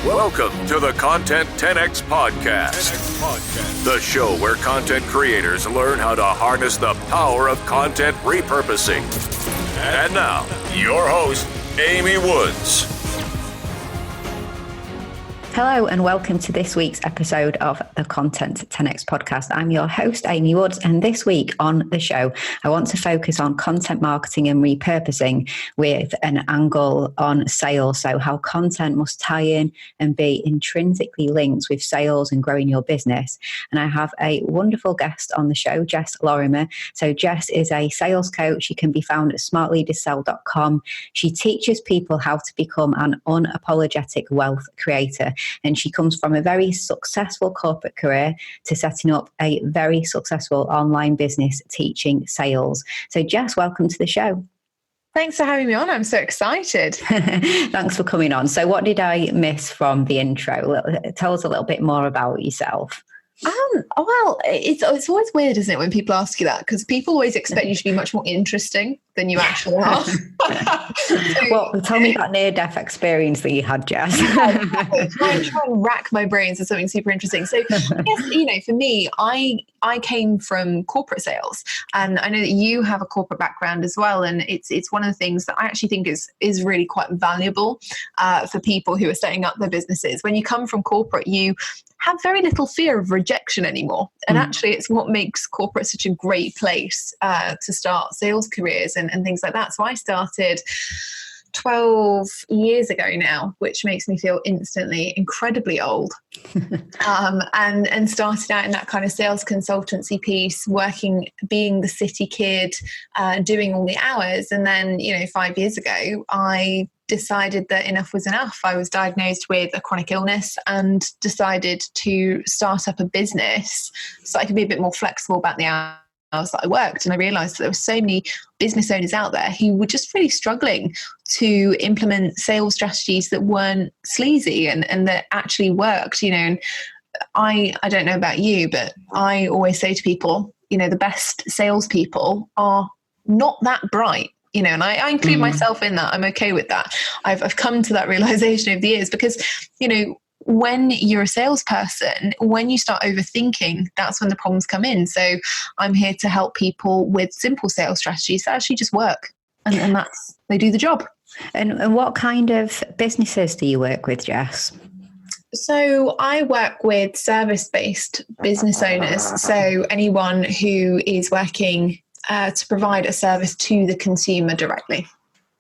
Welcome to the Content 10X Podcast, the show where content creators learn how to harness the power of content repurposing. And now, your host, Amy Woods. Hello and welcome to this week's episode of the Content 10X Podcast. I'm your host, Amy Woods, and this week on the show, I want to focus on content marketing and repurposing with an angle on sales. So how content must tie in and be intrinsically linked with sales and growing your business. And I have a wonderful guest on the show, Jess Lorimer. So Jess is a sales coach. She can be found at smartleadersell.com. She teaches people how to become an unapologetic wealth creator. And she comes from a very successful corporate career to setting up a very successful online business teaching sales. So Jess, welcome to the show. Thanks for having me on. I'm so excited. Thanks for coming on. So what did I miss from the intro? Tell us a little bit more about yourself. Well, it's always weird, isn't it, when people ask you that? Because people always expect you to be much more interesting than you actually are. Well, tell me that near-death experience that you had, Jess. Try and rack my brains for something super interesting. So, yes, for me, I came from corporate sales, and I know that you have a corporate background as well. And it's one of the things that I actually think is really quite valuable for people who are setting up their businesses. When you come from corporate, you have very little fear of rejection anymore. And actually, it's what makes corporate such a great place to start sales careers and things like that. So I started 12 years ago now, which makes me feel instantly incredibly old. And started out in that kind of sales consultancy piece, working, being the city kid, doing all the hours. And then, 5 years ago, I decided that enough was enough. I was diagnosed with a chronic illness and decided to start up a business so I could be a bit more flexible about the hours that I worked. And I realized that there were so many business owners out there who were just really struggling to implement sales strategies that weren't sleazy and that actually worked, and I don't know about you, but I always say to people, the best salespeople are not that bright. And I include myself in that. I'm okay with that. I've come to that realization over the years because, when you're a salesperson, when you start overthinking, that's when the problems come in. So I'm here to help people with simple sales strategies that actually just work. And they do the job. And what kind of businesses do you work with, Jess? So I work with service-based business owners. So anyone who is working to provide a service to the consumer directly.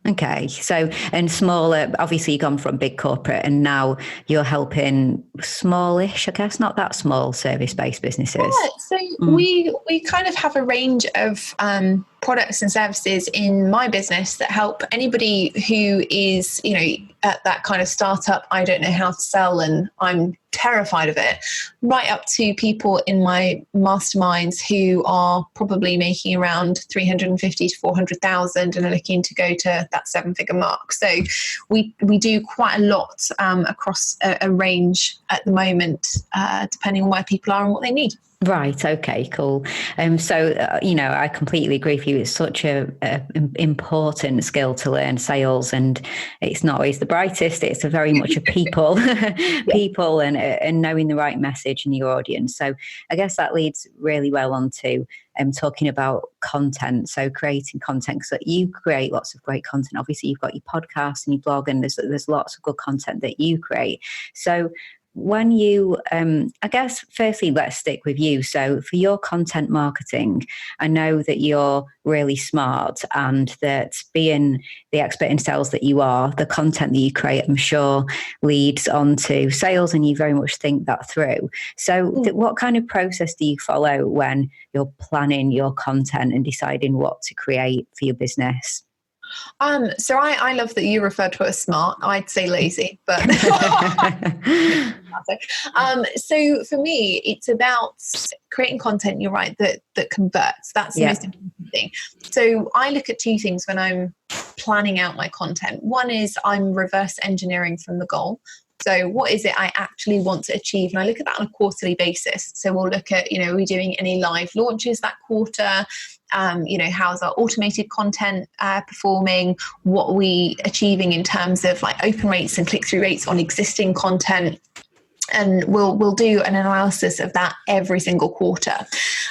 Okay. So, and smaller, obviously you've gone from big corporate and now you're helping smallish, I guess, not that small service-based businesses. Yeah, so we kind of have a range of products and services in my business that help anybody who is, at that kind of startup, I don't know how to sell and I'm terrified of it, right up to people in my masterminds who are probably making around 350 to 400,000 and are looking to go to that 7-figure mark. So we do quite a lot across a range at the moment, depending on where people are and what they need. Right. Okay, cool. I completely agree with you. It's such a important skill to learn sales, and it's not always the brightest. It's a very much a people and knowing the right message in your audience. So I guess that leads really well on to talking about content. So creating content, because you create lots of great content. Obviously, you've got your podcast and your blog, and there's lots of good content that you create. So when you, I guess, firstly, let's stick with you. So for your content marketing, I know that you're really smart and that being the expert in sales that you are, the content that you create, I'm sure, leads on to sales, and you very much think that through. So what kind of process do you follow when you're planning your content and deciding what to create for your business? So I love that you refer to it as smart. I'd say lazy, but so for me, it's about creating content. You're right, that converts. That's the most important thing. So I look at two things when I'm planning out my content. One is I'm reverse engineering from the goal. So what is it I actually want to achieve? And I look at that on a quarterly basis. So we'll look at, are we doing any live launches that quarter? How's our automated content performing? What are we achieving in terms of like open rates and click-through rates on existing content? And we'll do an analysis of that every single quarter.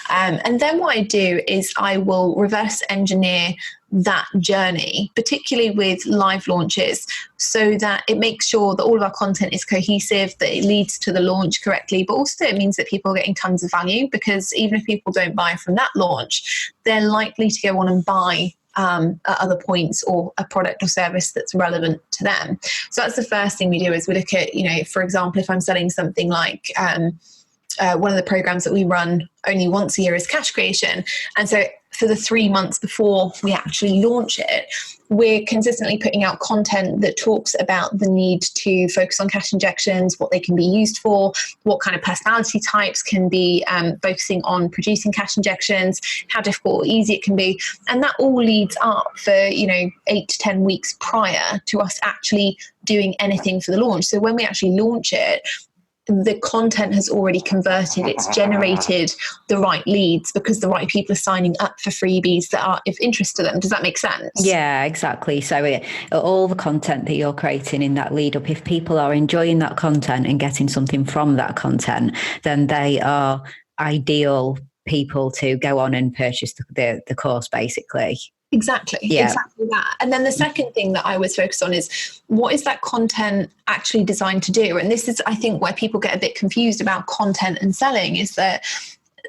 And then what I do is I will reverse engineer that journey, particularly with live launches, so that it makes sure that all of our content is cohesive, that it leads to the launch correctly, but also it means that people are getting tons of value, because even if people don't buy from that launch, they're likely to go on and buy at other points, or a product or service that's relevant to them. So that's the first thing we do, is we look at, for example, if I'm selling something like one of the programs that we run only once a year is cash creation. And so for the 3 months before we actually launch it, we're consistently putting out content that talks about the need to focus on cash injections, what they can be used for, what kind of personality types can be focusing on producing cash injections, how difficult or easy it can be. And that all leads up for, 8 to 10 weeks prior to us actually doing anything for the launch. So when we actually launch it, the content has already converted, it's generated the right leads, because the right people are signing up for freebies that are of interest to them. Does that make sense? Yeah, exactly. So all the content that you're creating in that lead up, if people are enjoying that content and getting something from that content, then they are ideal people to go on and purchase the course, basically. Exactly that. And then the second thing that I always focus on is, what is that content actually designed to do? And this is, I think, where people get a bit confused about content and selling, is that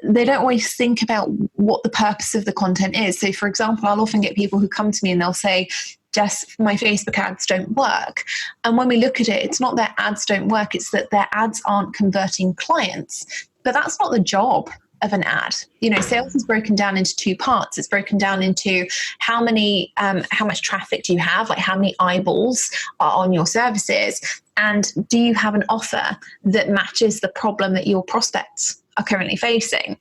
they don't always think about what the purpose of the content is. So for example, I'll often get people who come to me and they'll say, Jess, my Facebook ads don't work. And when we look at it, it's not their ads don't work, it's that their ads aren't converting clients. But that's not the job of an ad. Sales is broken down into two parts. It's broken down into how much traffic do you have, like how many eyeballs are on your services, and do you have an offer that matches the problem that your prospects are currently facing.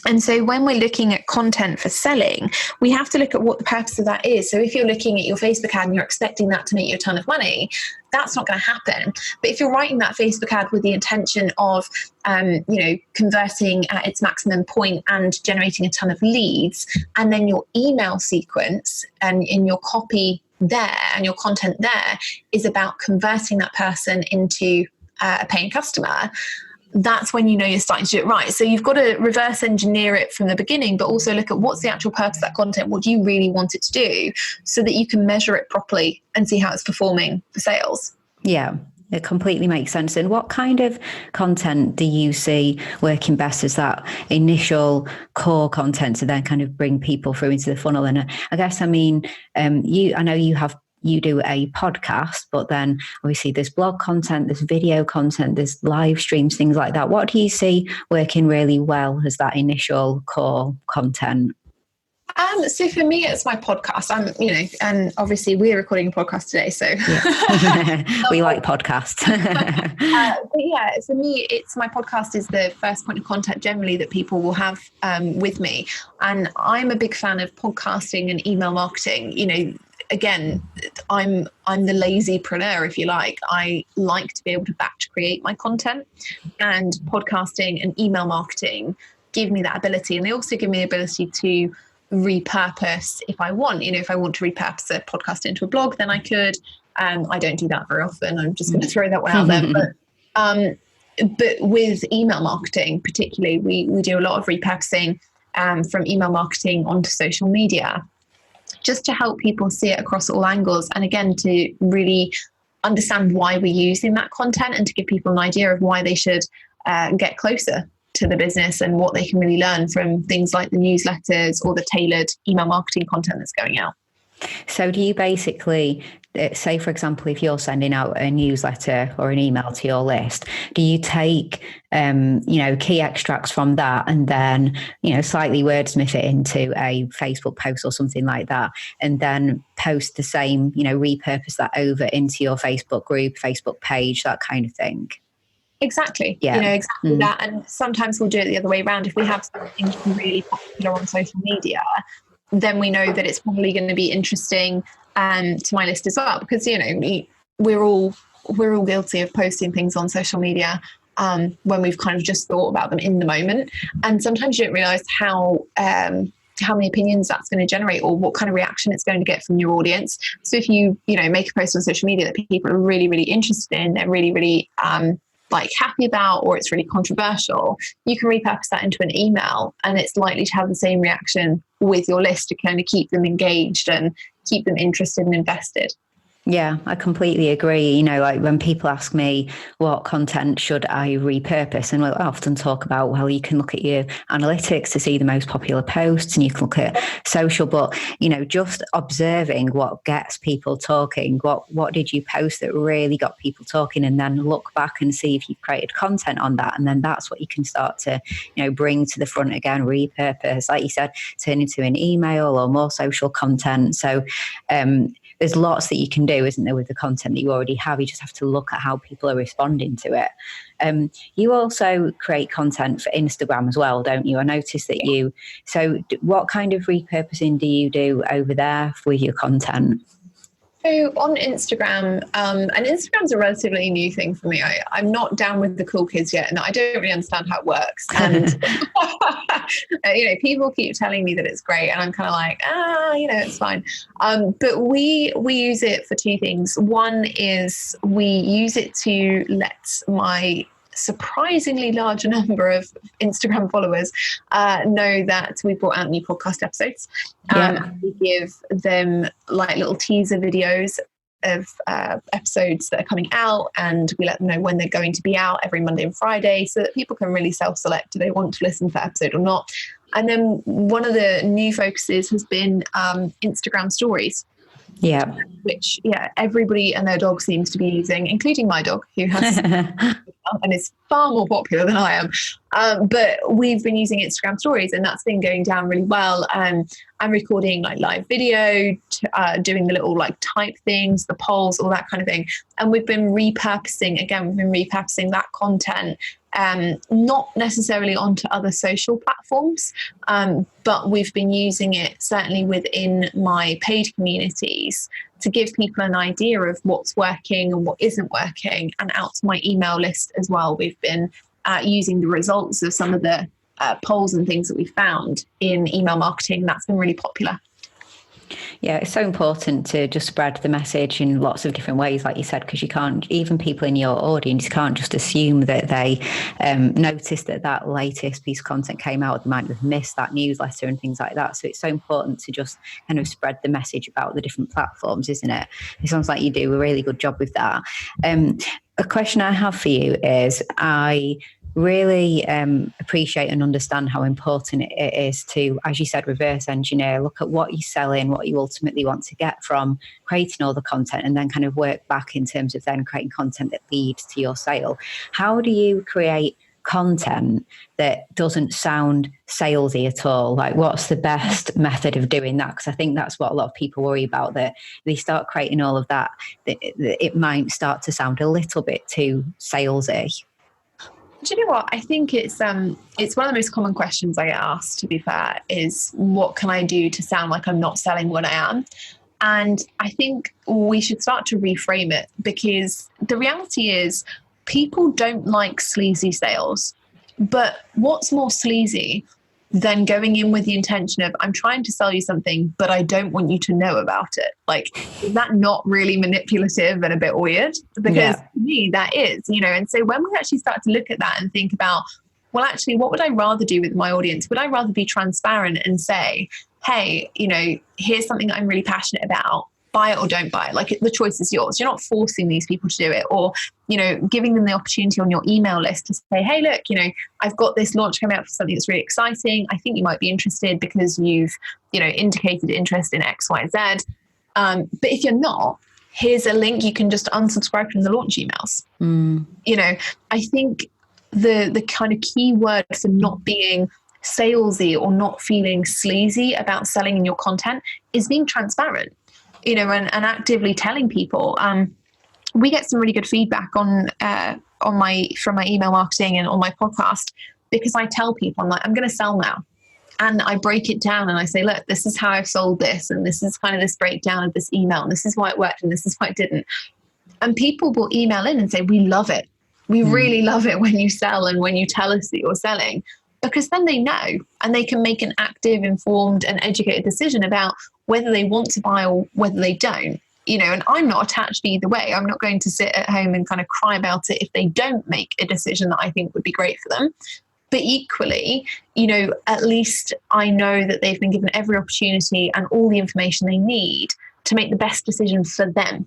And so when we're looking at content for selling, we have to look at what the purpose of that is. So if you're looking at your Facebook ad and you're expecting that to make you a ton of money, that's not going to happen. But if you're writing that Facebook ad with the intention of, converting at its maximum point and generating a ton of leads, and then your email sequence and in your copy there and your content there is about converting that person into a paying customer, that's when you're starting to do it right. So you've got to reverse engineer it from the beginning, but also look at what's the actual purpose of that content. What do you really want it to do, so that you can measure it properly and see how it's performing for sales. Yeah, it completely makes sense. And what kind of content do you see working best as that initial core content to then kind of bring people through into the funnel? And I guess, I know you do a podcast, but then obviously there's blog content, there's video content, there's live streams, things like that. What do you see working really well as that initial core content? So for me, it's my podcast. And obviously we're recording a podcast today, so yeah. We like podcasts. But yeah, for me, it's my podcast is the first point of contact generally that people will have with me, and I'm a big fan of podcasting and email marketing. Again, I'm the lazypreneur, if you like. I like to be able to batch create my content, and podcasting and email marketing give me that ability, and they also give me the ability to repurpose if I want. If I want to repurpose a podcast into a blog, then I could. I don't do that very often. I'm just going to throw that one out there. But with email marketing, particularly, we do a lot of repurposing from email marketing onto social media, just to help people see it across all angles. And again, to really understand why we're using that content, and to give people an idea of why they should get closer to the business and what they can really learn from things like the newsletters or the tailored email marketing content that's going out. So do you basically, say, for example, if you're sending out a newsletter or an email to your list, do you take, key extracts from that and then, slightly wordsmith it into a Facebook post or something like that, and then post the same, repurpose that over into your Facebook group, Facebook page, that kind of thing? Exactly. Yeah. Exactly that. And sometimes we'll do it the other way around. If we have something really popular on social media, then we know that it's probably going to be interesting to my list as well, because we're all we're all guilty of posting things on social media when we've kind of just thought about them in the moment. And sometimes you don't realize how many opinions that's going to generate or what kind of reaction it's going to get from your audience. So if you make a post on social media that people are really, really interested in, they're really, really like happy about, or it's really controversial, you can repurpose that into an email, and it's likely to have the same reaction with your list to kind of keep them engaged and keep them interested and invested. Yeah, I completely agree. Like when people ask me what content should I repurpose, and I often talk about, well, you can look at your analytics to see the most popular posts, and you can look at social, but just observing what gets people talking, what did you post that really got people talking, and then look back and see if you've created content on that, and then that's what you can start to bring to the front again, repurpose, like you said, turn into an email or more social content. So there's lots that you can do, isn't there, with the content that you already have. You just have to look at how people are responding to it. You also create content for Instagram as well, don't you? I noticed that so what kind of repurposing do you do over there with your content? So on Instagram, and Instagram's a relatively new thing for me. I'm not down with the cool kids yet, and I don't really understand how it works. And people keep telling me that it's great, and I'm kind of like, it's fine. But we use it for two things. One is we use it to let my surprisingly large number of Instagram followers know that we brought out new podcast episodes. We give them like little teaser videos of episodes that are coming out, and we let them know when they're going to be out every Monday and Friday, so that people can really self-select do they want to listen to that episode or not. And then one of the new focuses has been Instagram stories. Yeah, which everybody and their dog seems to be using, including my dog, who has and is far more popular than I am. But we've been using Instagram stories, and that's been going down really well. I'm recording like live video, doing the little like type things, the polls, all that kind of thing. And we've been repurposing that content, not necessarily onto other social platforms, but we've been using it certainly within my paid communities to give people an idea of what's working and what isn't working, and out to my email list as well. We've been using the results of some of the polls and things that we found in email marketing. That's been really popular. Yeah, it's so important to just spread the message in lots of different ways, like you said, because you can't, even people in your audience can't just assume that they noticed that latest piece of content came out. They might have missed that newsletter and things like that. So it's so important to just kind of spread the message about the different platforms, isn't it? It sounds like you do a really good job with that. A question I have for you is, I really appreciate and understand how important it is to, as you said, reverse engineer, look at what you're selling, what you ultimately want to get from creating all the content, and then kind of work back in terms of then creating content that leads to your sale. How do you create content that doesn't sound salesy at all? Like, what's the best method of doing that? Because I think that's what a lot of people worry about, that they start creating all of that, that it might start to sound a little bit too salesy. Do you know what? I think it's one of the most common questions I get asked, to be fair, is what can I do to sound like I'm not selling what I am? And I think we should start to reframe it, because the reality is people don't like sleazy sales. But what's more sleazy than going in with the intention of, I'm trying to sell you something, but I don't want you to know about it? Like, is that not really manipulative and a bit weird? Because to me, that is, and so when we actually start to look at that and think about, well, actually, what would I rather do with my audience? Would I rather be transparent and say, hey, here's something that I'm really passionate about. Buy it or don't buy it. Like, the choice is yours. You're not forcing these people to do it, or, giving them the opportunity on your email list to say, hey, look, I've got this launch coming out for something that's really exciting. I think you might be interested because you've, indicated interest in X, Y, Z. But if you're not, here's a link. You can just unsubscribe from the launch emails. I think the kind of key word for not being salesy or not feeling sleazy about selling in your content is being transparent. And actively telling people. We get some really good feedback from my email marketing and on my podcast, because I tell people, I'm like, I'm going to sell now. And I break it down and I say, look, this is how I've sold this. And this is kind of this breakdown of this email. And this is why it worked. And this is why it didn't. And people will email in and say, we love it. We really love it when you sell and when you tell us that you're selling, because then they know and they can make an active, informed and educated decision about whether they want to buy or whether they don't. And I'm not attached either way. I'm not going to sit at home and kind of cry about it if they don't make a decision that I think would be great for them. But equally, at least I know that they've been given every opportunity and all the information they need to make the best decision for them.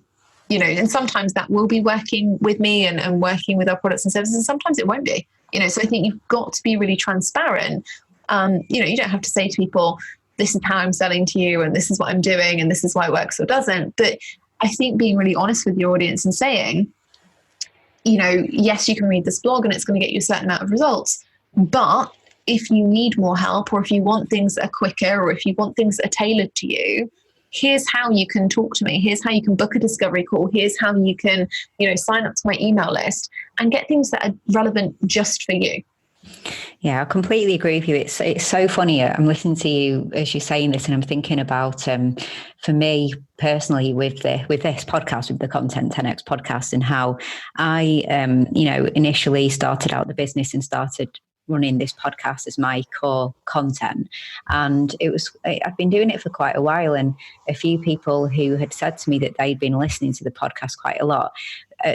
And sometimes that will be working with me and working with our products and services, and sometimes it won't be. So I think you've got to be really transparent. You don't have to say to people, this is how I'm selling to you and this is what I'm doing and this is why it works or doesn't. But I think being really honest with your audience and saying, yes, you can read this blog and it's going to get you a certain amount of results. But if you need more help, or if you want things that are quicker, or if you want things that are tailored to you, here's how you can talk to me. Here's how you can book a discovery call. Here's how you can, sign up to my email list and get things that are relevant just for you. Yeah, I completely agree with you. It's so funny. I'm listening to you as you're saying this, and I'm thinking about, for me personally, with this podcast, with the Content 10X podcast, and how I, initially started out the business and started running this podcast as my core content. And I've been doing it for quite a while, and a few people who had said to me that they'd been listening to the podcast quite a lot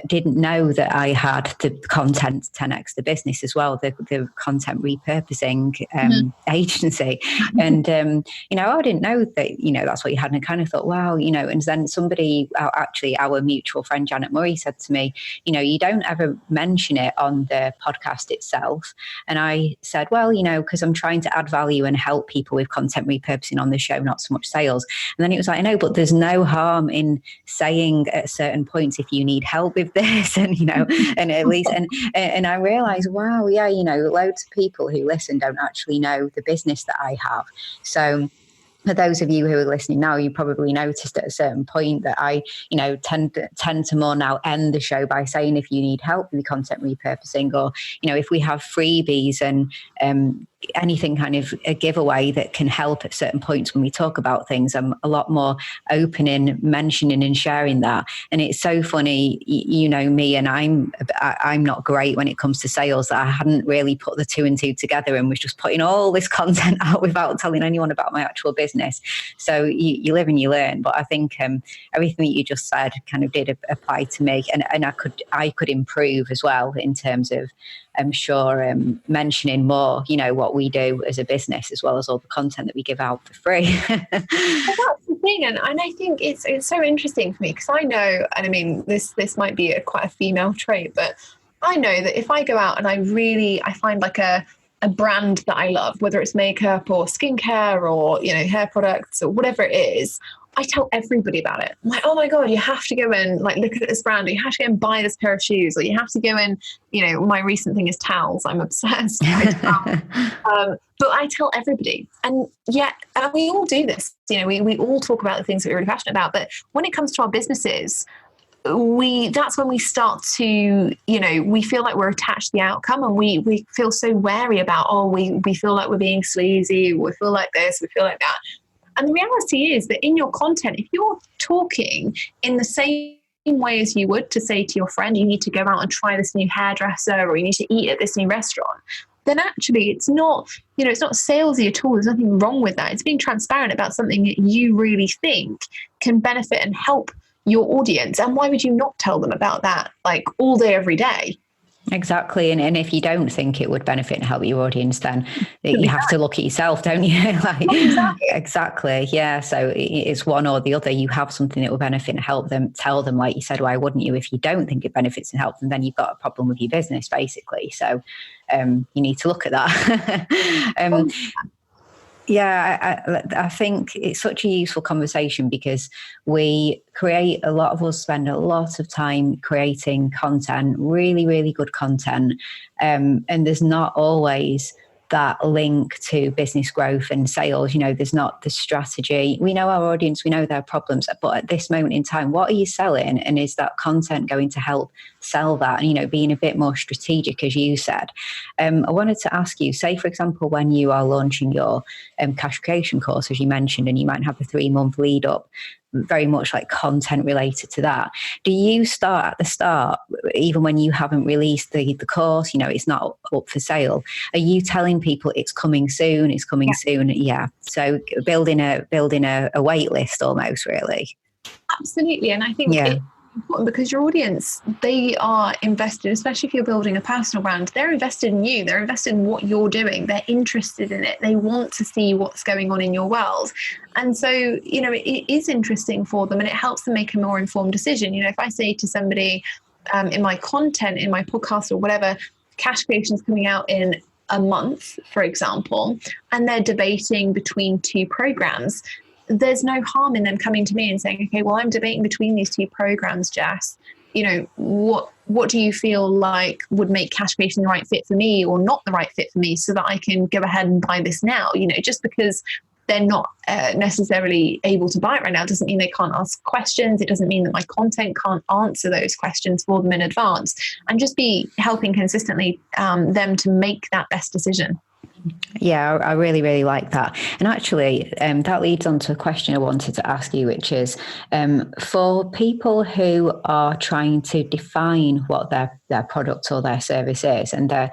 didn't know that I had the Content 10X, the business as well, the content repurposing agency. And, I didn't know that, that's what you had. And I kind of thought, wow, and then somebody, actually our mutual friend, Janet Murray, said to me, you don't ever mention it on the podcast itself. And I said, well, because I'm trying to add value and help people with content repurposing on the show, not so much sales. And then it was like, I know, but there's no harm in saying at certain points, if you need help with this, and and at least and I realized, wow, yeah, loads of people who listen don't actually know the business that I have. So for those of you who are listening now, you probably noticed at a certain point that I, tend to more now end the show by saying, if you need help with content repurposing, or, if we have freebies and anything kind of a giveaway that can help at certain points when we talk about things, I'm a lot more open in mentioning and sharing that. And it's so funny, me, and I'm not great when it comes to sales, that I hadn't really put the two and two together and was just putting all this content out without telling anyone about my actual business. So you live and you learn. But I think everything that you just said kind of did apply to me, and I could improve as well in terms of, I'm sure, mentioning more, what we do as a business, as well as all the content that we give out for free. Well, that's the thing. And I think it's so interesting for me, because I know, and I mean, this might be quite a female trait, but I know that if I go out and I find like a brand that I love, whether it's makeup or skincare or, hair products or whatever it is, I tell everybody about it. I'm like, oh my God, you have to go and look at this brand, or you have to go and buy this pair of shoes, or you have to go and, my recent thing is towels. I'm obsessed with towels. But I tell everybody. And we all do this. We all talk about the things that we're really passionate about. But when it comes to our businesses, that's when we start to, we feel like we're attached to the outcome, and we feel so wary about, we feel like we're being sleazy, we feel like this, we feel like that. And the reality is that in your content, if you're talking in the same way as you would to say to your friend, you need to go out and try this new hairdresser, or you need to eat at this new restaurant, then actually it's not, it's not salesy at all. There's nothing wrong with that. It's being transparent about something that you really think can benefit and help your audience. And why would you not tell them about that all day, every day? Exactly. And if you don't think it would benefit and help your audience, then you have to look at yourself, don't you? Exactly. Yeah. So it's one or the other. You have something that will benefit and help them. Tell them, like you said, why wouldn't you? If you don't think it benefits and helps them, then you've got a problem with your business, basically. So you need to look at that. Yeah, I think it's such a useful conversation, because a lot of us spend a lot of time creating content, really, really good content. And there's not always that link to business growth and sales. There's not the strategy. We know our audience, we know their problems, but at this moment in time, what are you selling? And is that content going to help sell that? And, being a bit more strategic, as you said. I wanted to ask you, say, for example, when you are launching your cash creation course, as you mentioned, and you might have a 3-month lead up, very much like content related to that. Do you start at the start, even when you haven't released the course, it's not up for sale? Are you telling people it's coming soon? It's coming soon. Yeah. So building a wait list almost, really. Absolutely. And I think it's important because your audience, they are invested, especially if you're building a personal brand, they're invested in you. They're invested in what you're doing. They're interested in it. They want to see what's going on in your world. And so, it is interesting for them, and it helps them make a more informed decision. If I say to somebody in my content, in my podcast or whatever, cash creation is coming out in a month, for example, and they're debating between two programs, there's no harm in them coming to me and saying, okay, well, I'm debating between these two programs, Jess. What do you feel like would make cash creation the right fit for me or not the right fit for me, so that I can go ahead and buy this now? Just because they're not necessarily able to buy it right now doesn't mean they can't ask questions. It doesn't mean that my content can't answer those questions for them in advance, and just be helping consistently them to make that best decision. Yeah, I really, really like that. And actually, that leads on to a question I wanted to ask you, which is for people who are trying to define what their product or their service is, and they're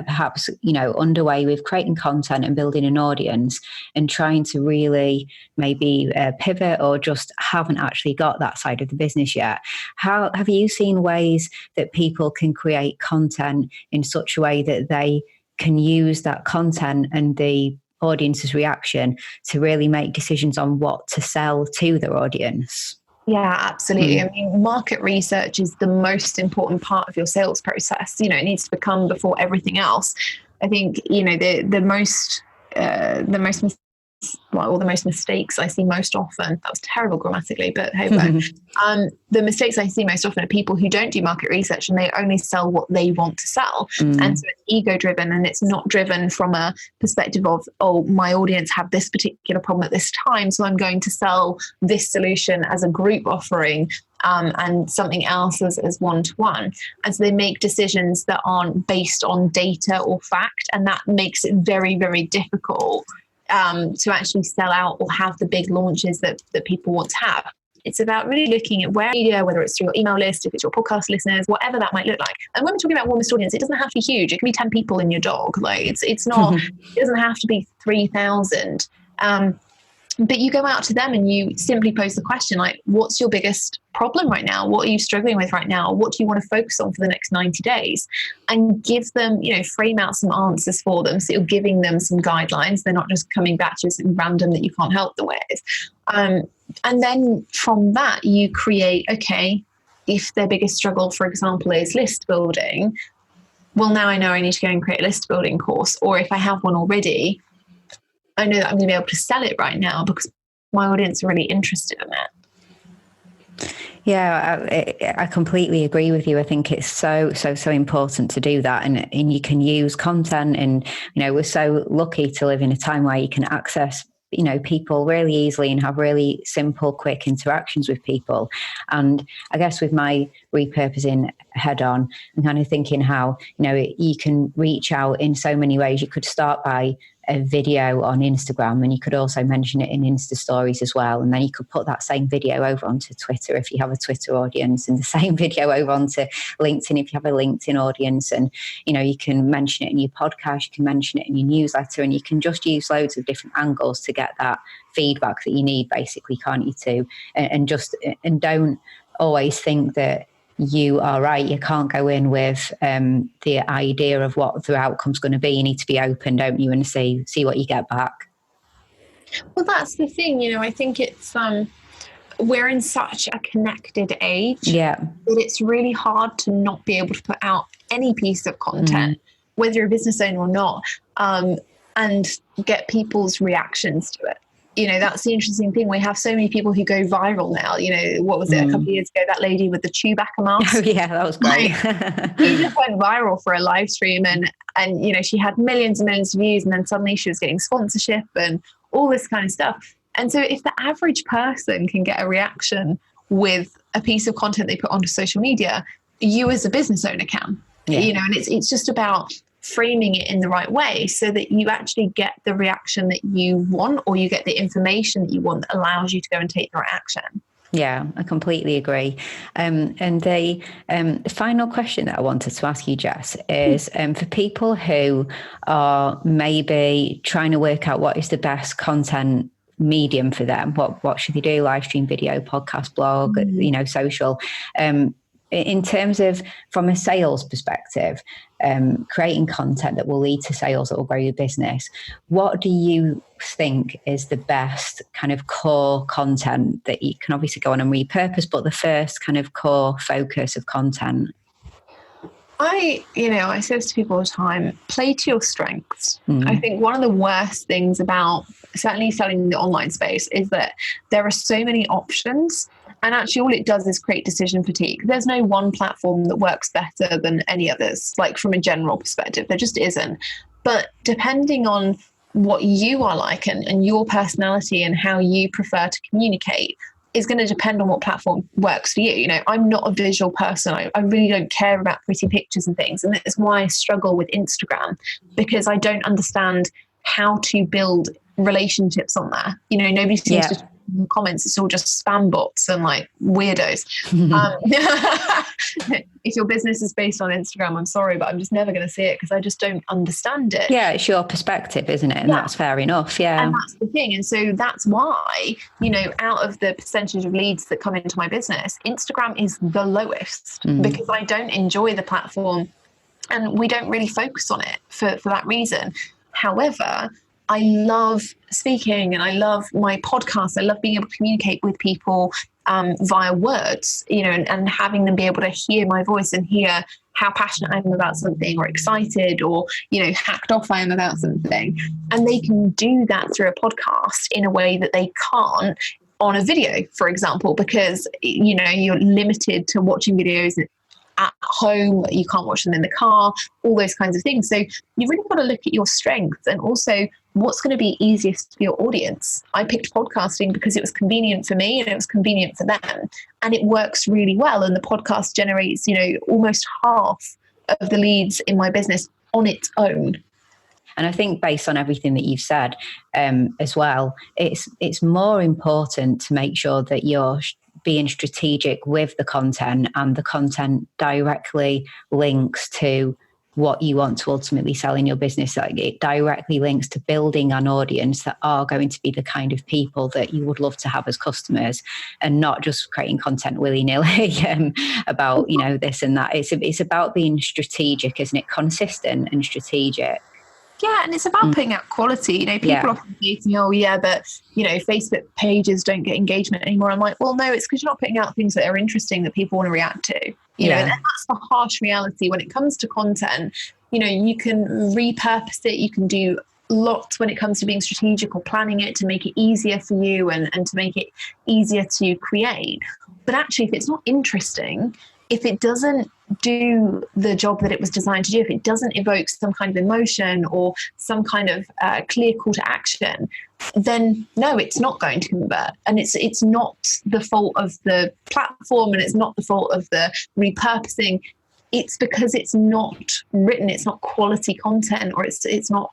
perhaps, underway with creating content and building an audience and trying to really maybe pivot, or just haven't actually got that side of the business yet. How have you seen ways that people can create content in such a way that they can use that content and the audience's reaction to really make decisions on what to sell to their audience? Yeah, absolutely. I mean, market research is the most important part of your sales process. It needs to become before everything else. I think, the most mistakes I see most often, that was terrible grammatically, but hey, the mistakes I see most often are people who don't do market research and they only sell what they want to sell. And so it's ego driven, and it's not driven from a perspective of, oh, my audience have this particular problem at this time, so I'm going to sell this solution as a group offering and something else as one-to-one. And so they make decisions that aren't based on data or fact, and that makes it very, very difficult to actually sell out or have the big launches that people want to have. It's about really looking at whether it's through your email list, if it's your podcast listeners, whatever that might look like. And when we're talking about warmest audience, it doesn't have to be huge. It can be 10 people in your dog. Like it's not, it doesn't have to be 3,000. But you go out to them and you simply pose the question, like, what's your biggest problem right now? What are you struggling with right now? What do you want to focus on for the next 90 days? And give them, frame out some answers for them. So you're giving them some guidelines. They're not just coming back to something random that you can't help them with. And then from that, you create, okay, if their biggest struggle, for example, is list building, well, now I know I need to go and create a list building course. Or if I have one already, I know that I'm going to be able to sell it right now because my audience are really interested in it. Yeah, I completely agree with you. I think it's so important to do that. And you can use content, and, we're so lucky to live in a time where you can access, people really easily and have really simple, quick interactions with people. And I guess with my repurposing head on, I'm kind of thinking how, you can reach out in so many ways. You could start by a video on Instagram, and you could also mention it in Insta stories as well. And then you could put that same video over onto Twitter if you have a Twitter audience, and the same video over onto LinkedIn if you have a LinkedIn audience. And, you can mention it in your podcast, you can mention it in your newsletter, and you can just use loads of different angles to get that feedback that you need, basically, can't you, and don't always think that you are right. You can't go in with the idea of what the outcome's going to be. You need to be open, don't you, and see what you get back. Well, that's the thing, I think it's we're in such a connected age that it's really hard to not be able to put out any piece of content, whether you're a business owner or not, and get people's reactions to it. That's the interesting thing. We have so many people who go viral now. What was it, a couple of years ago, that lady with the Chewbacca mask? Oh, yeah, that was great. She just went viral for a live stream, and she had millions and millions of views, and then suddenly she was getting sponsorship and all this kind of stuff. And so if the average person can get a reaction with a piece of content they put onto social media, you as a business owner can. And it's just about framing it in the right way so that you actually get the reaction that you want, or you get the information that you want that allows you to go and take the right action. Yeah, I completely agree. And the final question that I wanted to ask you, Jess, is for people who are maybe trying to work out what is the best content medium for them, what should they do? Live stream, video, podcast, blog, social. In terms of, from a sales perspective, creating content that will lead to sales, that will grow your business, what do you think is the best kind of core content that you can obviously go on and repurpose, but the first kind of core focus of content? I say this to people all the time, play to your strengths. I think one of the worst things about certainly selling in the online space is that there are so many options. And actually all it does is create decision fatigue. There's no one platform that works better than any others, like from a general perspective, there just isn't. But depending on what you are like and your personality and how you prefer to communicate is going to depend on what platform works for you. I'm not a visual person. I really don't care about pretty pictures and things. And that's why I struggle with Instagram, because I don't understand how to build relationships on there. Nobody seems to comments. It's all just spam bots and like weirdos. If your business is based on Instagram, I'm sorry, but I'm just never going to see it because I just don't understand it. Yeah, it's your perspective, isn't it? And that's fair enough. Yeah. And that's the thing. And so that's why, out of the percentage of leads that come into my business, Instagram is the lowest because I don't enjoy the platform and we don't really focus on it for that reason. However, I love speaking and I love my podcast. I love being able to communicate with people via words, and having them be able to hear my voice and hear how passionate I am about something, or excited, or, hacked off I am about something. And they can do that through a podcast in a way that they can't on a video, for example, because, you're limited to watching videos at home, you can't watch them in the car, all those kinds of things. So you've really got to look at your strengths and also what's going to be easiest for your audience. I picked podcasting because it was convenient for me and it was convenient for them, and it works really well. And the podcast generates, almost half of the leads in my business on its own. And I think based on everything that you've said as well, it's more important to make sure that you're being strategic with the content, and the content directly links to what you want to ultimately sell in your business. Like, it directly links to building an audience that are going to be the kind of people that you would love to have as customers, and not just creating content willy-nilly about, this and that. It's about being strategic, isn't it? Consistent and strategic. Yeah, and it's about putting out quality. People often say to me, but, Facebook pages don't get engagement anymore. I'm like, well, no, it's because you're not putting out things that are interesting that people want to react to. And that's the harsh reality when it comes to content. You can repurpose it. You can do lots when it comes to being strategic or planning it to make it easier for you and to make it easier to create. But actually, if it's not interesting, if it doesn't do the job that it was designed to do, if it doesn't evoke some kind of emotion or some kind of clear call to action, then no, it's not going to convert. And it's not the fault of the platform, and it's not the fault of the repurposing. It's because it's not written, it's not quality content, or it's not,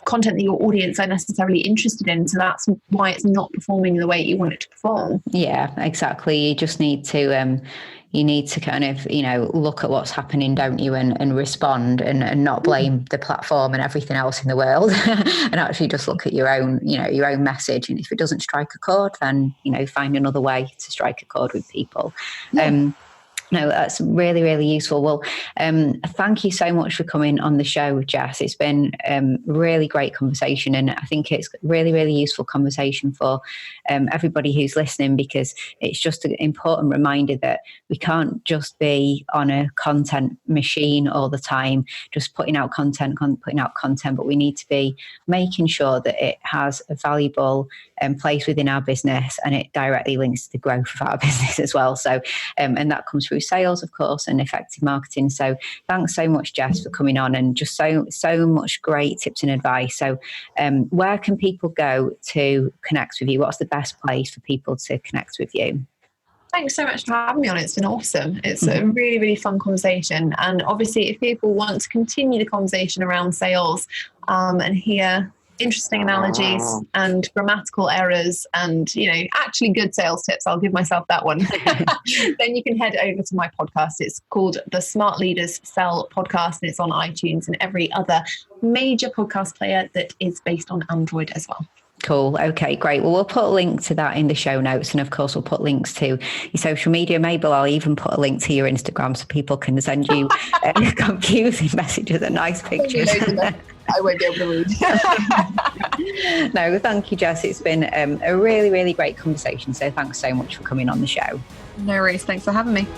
content that your audience are necessarily interested in. So that's why it's not performing the way you want it to perform. Yeah, exactly. You just need to kind of, look at what's happening, don't you? And respond and not blame the platform and everything else in the world and actually just look at your own message. And if it doesn't strike a chord, then, find another way to strike a chord with people. Yeah. No, that's really, really useful. Well, thank you so much for coming on the show, Jess. It's been really great conversation, and I think it's really, really useful conversation for everybody who's listening, because it's just an important reminder that we can't just be on a content machine all the time, just putting out content, but we need to be making sure that it has a valuable place within our business, and it directly links to the growth of our business as well. So, and that comes through sales, of course, and effective marketing. So thanks so much, Jess, for coming on, and just so much great tips and advice. So where can people go to connect with you? What's the best place for people to connect with you? Thanks so much for having me on. It's been awesome. It's a really, really fun conversation. And obviously, if people want to continue the conversation around sales and hear interesting analogies and grammatical errors and, you know, actually good sales tips, I'll give myself that one, then you can head over to my podcast. It's called the Smart Leaders Sell Podcast, and it's on iTunes and every other major podcast player that is based on Android as well. Cool. Okay, great. Well, we'll put a link to that in the show notes. And of course, we'll put links to your social media. Maybe I'll even put a link to your Instagram so people can send you confusing messages and nice pictures. I won't be able to read. No, thank you, Jess. It's been a really, really great conversation. So thanks so much for coming on the show. No worries. Thanks for having me.